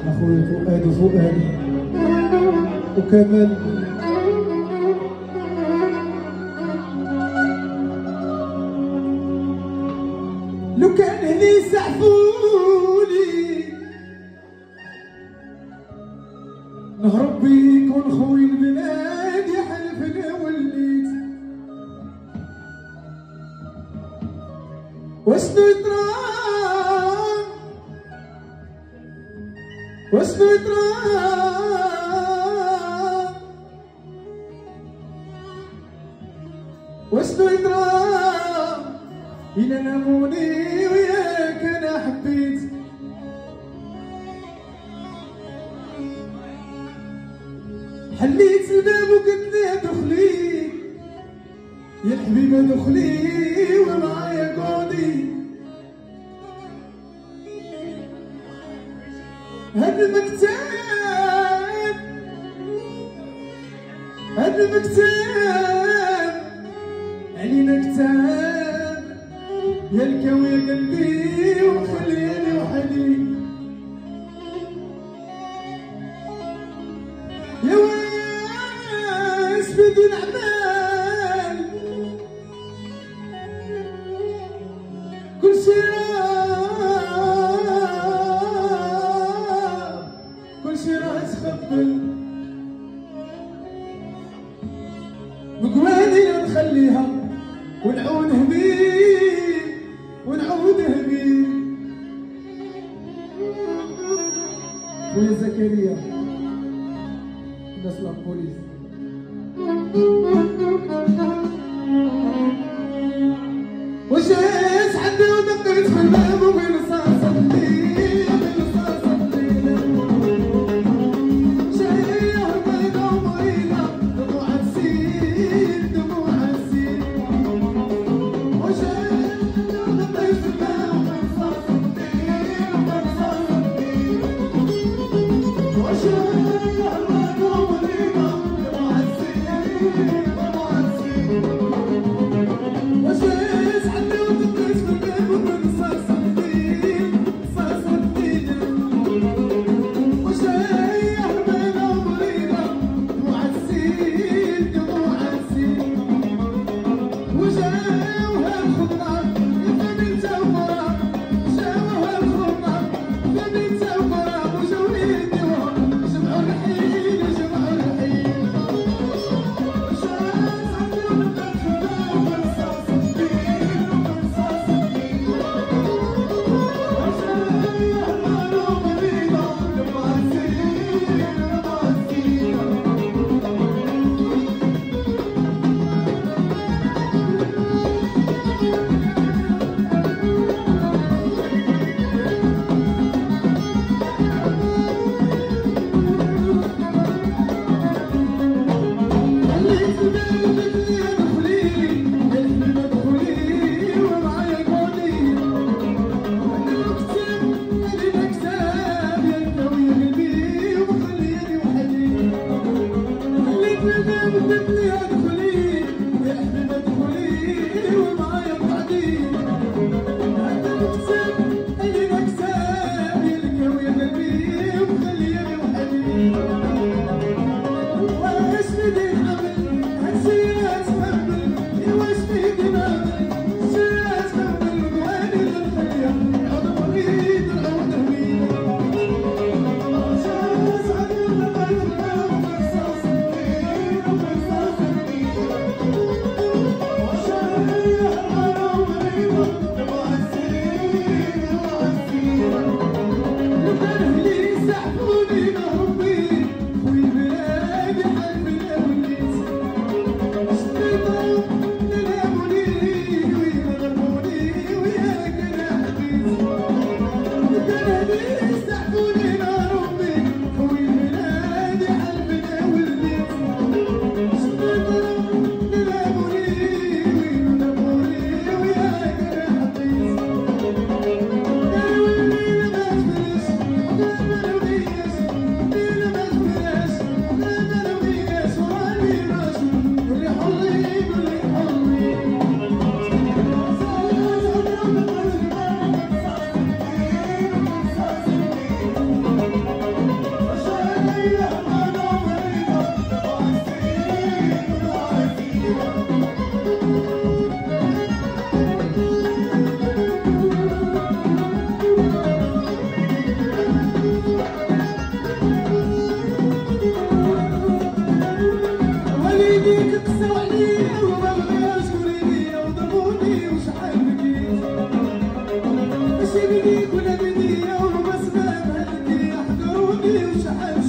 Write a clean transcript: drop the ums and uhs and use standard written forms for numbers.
اخويا فؤاد وكمال. لو كان هني سعفوني نهرب بيك ونخوي البلاد يحلفنا وليت. واشنو يطرام واشنو يطرام واشنو يطرام إلا ناموني وياك أنا حبيت. حليت الباب وقلت لي دخلي يا الحبيبة دخلي ومعايا قعدي. هاد المكتاب علينا كتاب يا الكوي قلبي وخليني وحدي. يا واش بدي نعمل كل شي راه تخبل. مقوالي لا نخليها ونعود هبيل خويا زكريا الناس لابوليس. واش عندي ودقيت في الباب وين صار الليل جايه بيضا ومريضه دموع السيل واش عندي ودقيت في الباب وين صار الليل واش جمعوا عيني وشحال